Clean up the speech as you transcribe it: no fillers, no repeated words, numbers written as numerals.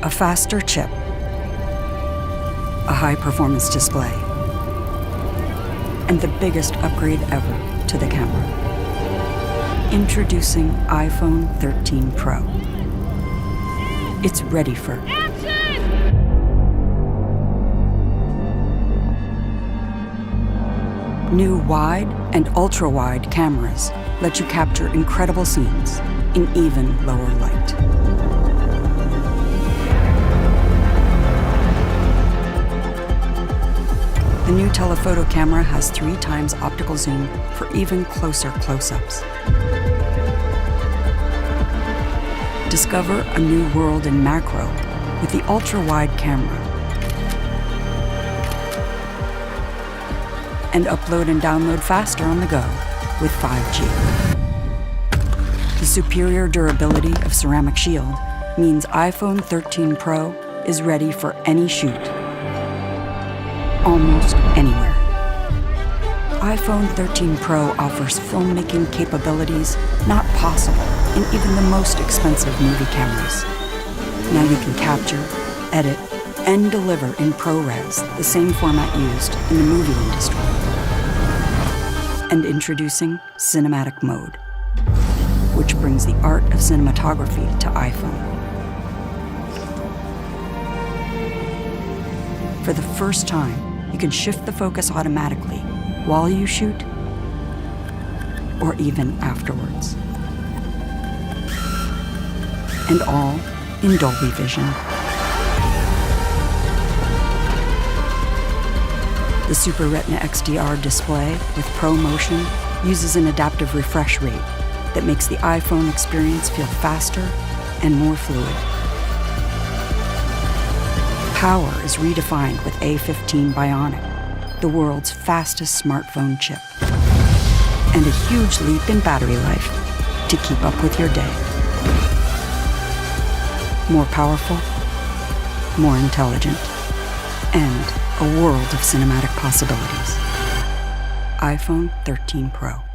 A faster chip, a high-performance display, and the biggest upgrade ever to the camera. Introducing iPhone 13 Pro. It's ready for action! New wide and ultra-wide cameras let you capture incredible scenes in even lower light. The new telephoto camera has 3 times optical zoom for even closer close-ups. Discover a new world in macro with the ultra-wide camera. And upload and download faster on the go with 5G. The superior durability of ceramic shield means iPhone 13 Pro is ready for any shoot, almost anywhere. iPhone 13 Pro offers filmmaking capabilities not possible in even the most expensive movie cameras. Now you can capture, edit, and deliver in ProRes, the same format used in the movie industry. And introducing Cinematic Mode, which brings the art of cinematography to iPhone. For the first time, you can shift the focus automatically while you shoot or even afterwards. And all in Dolby Vision. The Super Retina XDR display with Pro Motion uses an adaptive refresh rate that makes the iPhone experience feel faster and more fluid. Power is redefined with A15 Bionic, the world's fastest smartphone chip. And a huge leap in battery life to keep up with your day. More powerful, more intelligent, and a world of cinematic possibilities. iPhone 13 Pro.